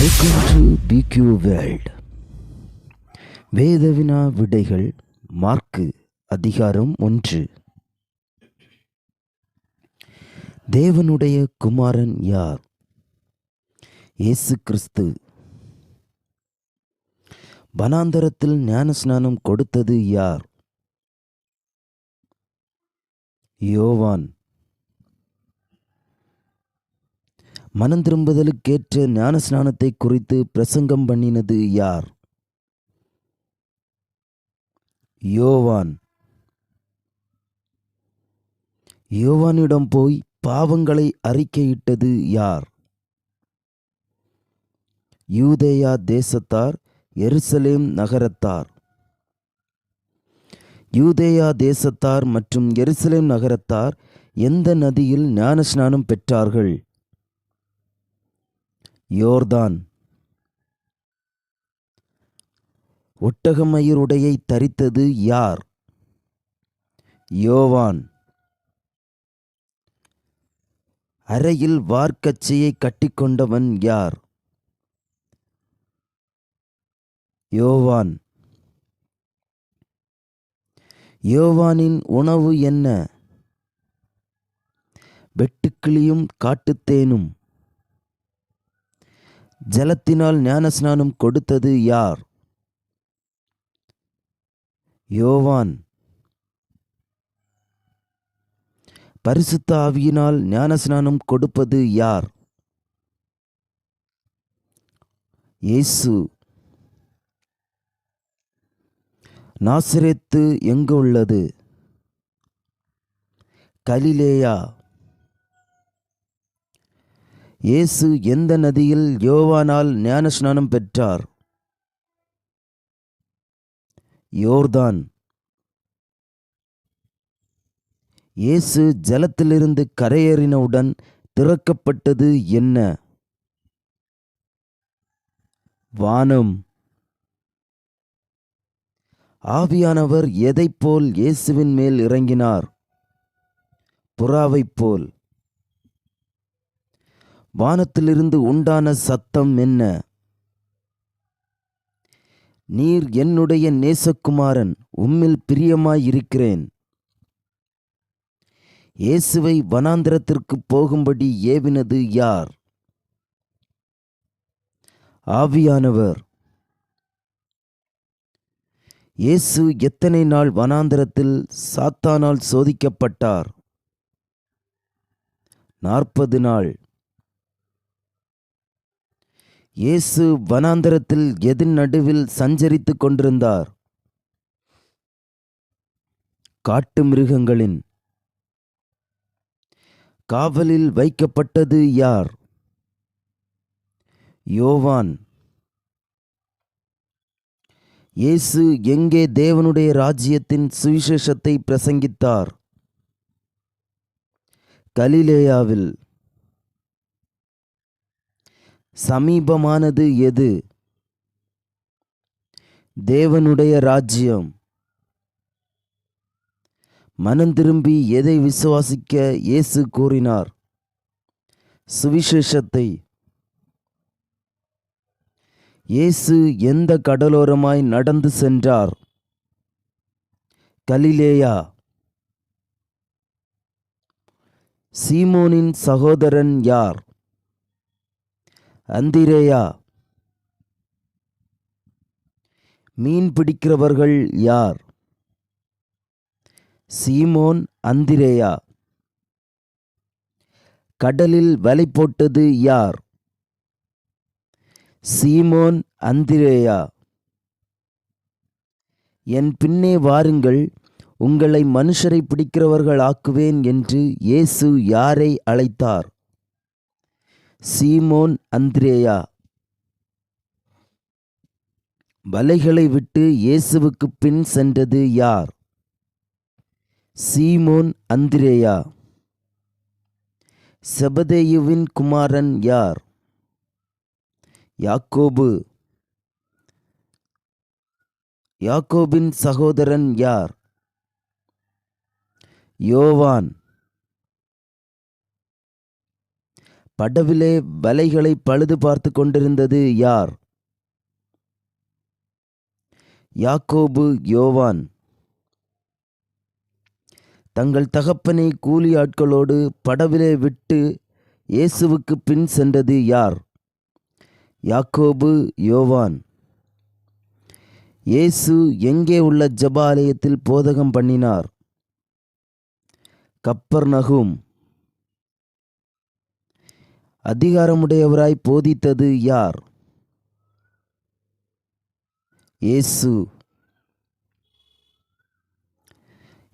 Welcome to BQ world. வேதவினா விடைகள். Mark அதிகாரம் 1. தேவனுடைய குமாரன் யார்? இயேசு கிறிஸ்து. வனாந்தரத்தில் ஞானஸ்நானம் கொடுத்தது யார்? யோவான். மனம் திரும்புதலுக்கேற்ற ஞானஸ்நானத்தை குறித்து பிரசங்கம் பண்ணினது யார்? யோவான். யோவானிடம் போய் பாவங்களை அறிக்கையிட்டது யார்? யூதேயா தேசத்தார், எருசலேம் நகரத்தார். யூதேயா தேசத்தார் மற்றும் எருசலேம் நகரத்தார் எந்த நதியில் ஞானஸ்நானம் பெற்றார்கள்? யோர்தான். ஒட்டகமயிருடையை தரித்தது யார்? யோவான். அறையில் வார்க்கச்சையை கட்டிக்கொண்டவன் யார்? யோவான். யோவானின் உணவு என்ன? வெட்டுக்கிளியும் காட்டுத்தேனும். ஜலத்தினால் ஞானஸ்நானம் கொடுத்தது யார்? யோவான். பரிசுத்த ஆவியினால் ஞானஸ்நானம் கொடுப்பது யார்? இயேசு. நாசரேத்து எங்கு உள்ளது? கலிலேயா. இயேசு எந்த நதியில் யோவானால் ஞானஸ்நானம் பெற்றார்? யோர்தான். இயேசு ஜலத்திலிருந்து கரையேறினவுடன் திறக்கப்பட்டது என்ன? வானம். ஆவியானவர் எதைப்போல் இயேசுவின் மேல் இறங்கினார்? புறாவைப் போல். வானத்திலிருந்து உண்டான சத்தம் என்ன? நீர் என்னுடைய நேசகுமாரன், உம்மில் பிரியமாயிருக்கிறேன். இயேசுவை வனாந்தரத்திற்கு போகும்படி ஏவினது யார்? ஆவியானவர். இயேசு எத்தனை நாள் வனாந்தரத்தில் சாத்தானால் சோதிக்கப்பட்டார்? 40 நாள். இயேசு வனாந்தரத்தில் எதின் நடுவில் சஞ்சரித்து கொண்டிருந்தார்? காட்டு மிருகங்களின். காவலில் வைக்கப்பட்டது யார்? யோவான். இயேசு எங்கே தேவனுடைய ராஜ்யத்தின் சுவிசேஷத்தை பிரசங்கித்தார்? கலிலேயாவில். சமீபமானது எது? தேவனுடைய ராஜ்யம். மனம் திரும்பி எதை விசுவாசிக்க இயேசு கூறினார்? சுவிசேஷத்தை. இயேசு எந்த கடலோரமாய் நடந்து சென்றார்? கலிலேயா. சீமோனின் சகோதரன் யார்? அந்திரேயா. மீன் பிடிக்கிறவர்கள் யார்? சீமோன், அந்திரேயா. கடலில் வலை போட்டது யார்? சீமோன், அந்திரேயா. என் பின்னே வாருங்கள், உங்களை மனுஷரை பிடிக்கிறவர்கள் ஆக்குவேன் என்று இயேசு யாரை அழைத்தார்? சீமோன், அந்திரேயா. வலைகளை விட்டு இயேசுவுக்கு பின் சென்றது யார்? சீமோன், அந்திரேயா. செபதேயுவின் குமாரன் யார்? யாக்கோபு. யாக்கோபின் சகோதரன் யார்? யோவான். படவிலே வலைகளை பழுது பார்த்து கொண்டிருந்தது யார்? யாக்கோபு, யோவான். தங்கள் தகப்பனை கூலி ஆட்களோடு படவிலே விட்டு இயேசுவுக்கு பின் சென்றது யார்? யாக்கோபு, யோவான். இயேசு எங்கே உள்ள ஜெப ஆலயத்தில் போதகம் பண்ணினார்? கப்பர்நகூம். அதிகாரமுடையவராய் போதித்தது யார்? இயேசு.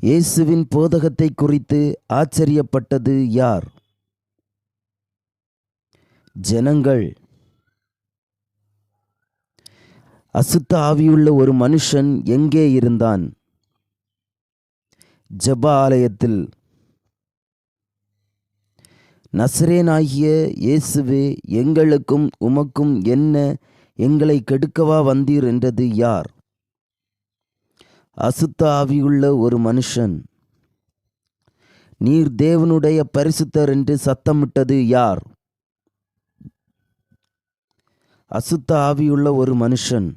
இயேசுவின் போதகத்தை குறித்து ஆச்சரியப்பட்டது யார்? ஜனங்கள். அசுத்த ஆவியுள்ள ஒரு மனுஷன் எங்கே இருந்தான்? ஜெப ஆலயத்தில். நசரேனாகிய இயேசுவே, எங்களுக்கும் உமக்கும் என்ன, எங்களை கெடுக்கவா வந்தீர் என்றது யார்? அசுத்த ஆவியுள்ள ஒரு மனுஷன். நீர் தேவனுடைய பரிசுத்தர் என்று சத்தமிட்டது யார்? அசுத்த ஆவியுள்ள ஒரு மனுஷன்.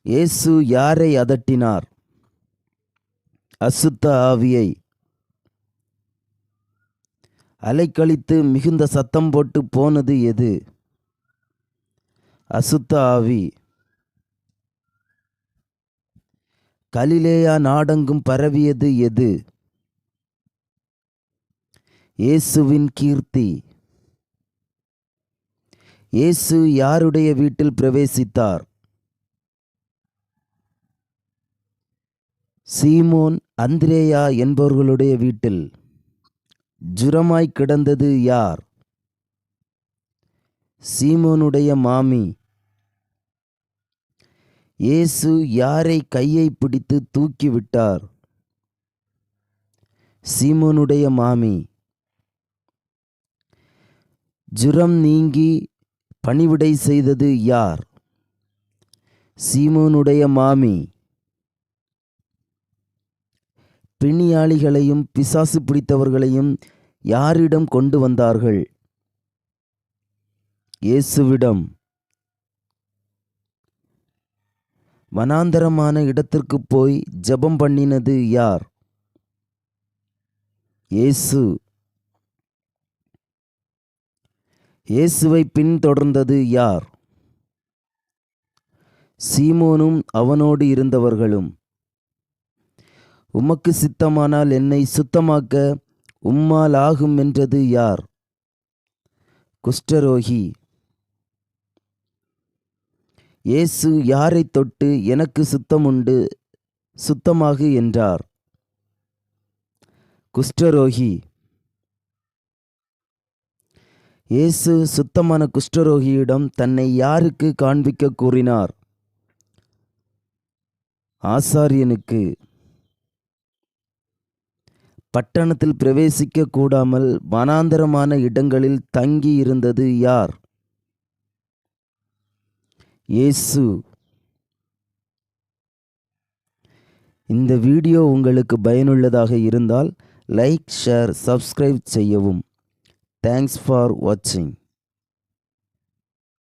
இயேசு யாரை அதட்டினார்? அசுத்த ஆவியை. அலைக்கழித்து மிகுந்த சத்தம் போட்டு போனது எது? அசுத்த ஆவி. கலிலேயா நாடெங்கும் பரவியது எது? இயேசுவின் கீர்த்தி. இயேசு யாருடைய வீட்டில் பிரவேசித்தார்? சீமோன், அந்திரேயா என்பவர்களுடைய வீட்டில். ஜுரமாய் கிடந்தது யார்? சீமோனுடைய மாமி. இயேசு யாரை கையை பிடித்து தூக்கிவிட்டார்? சீமோனுடைய மாமி. ஜுரம் நீங்கி பணிவிடை செய்தது யார்? சீமோனுடைய மாமி. பிணியாளிகளையும் பிசாசு பிடித்தவர்களையும் யாரிடம் கொண்டு வந்தார்கள்? இயேசுவிடம். வனாந்தரமான இடத்திற்கு போய் ஜெபம் பண்ணினது யார்? இயேசு. இயேசுவை பின்தொடர்ந்தது யார்? சீமோனும் அவனோடு இருந்தவர்களும். உமக்கு சித்தமானால் என்னை சுத்தமாக்க உம்மால் ஆகும் என்றது யார்? குஷ்டரோகி. இயேசு யாரை தொட்டு எனக்கு சுத்தமுண்டு, சுத்தமாகு என்றார்? குஷ்டரோகி. இயேசு சுத்தமான குஷ்டரோகியிடம் தன்னை யாருக்கு காண்பிக்க கூறினார்? ஆசாரியனுக்கு. பட்டணத்தில் பிரவேசிக்க கூடாமல் வனாந்தரமான இடங்களில் தங்கி இருந்தது யார்? இயேசு. இந்த வீடியோ உங்களுக்கு பயனுள்ளதாக இருந்தால் லைக், ஷேர், சப்ஸ்கிரைப் செய்யவும். தேங்க்ஸ் ஃபார் வாட்சிங்.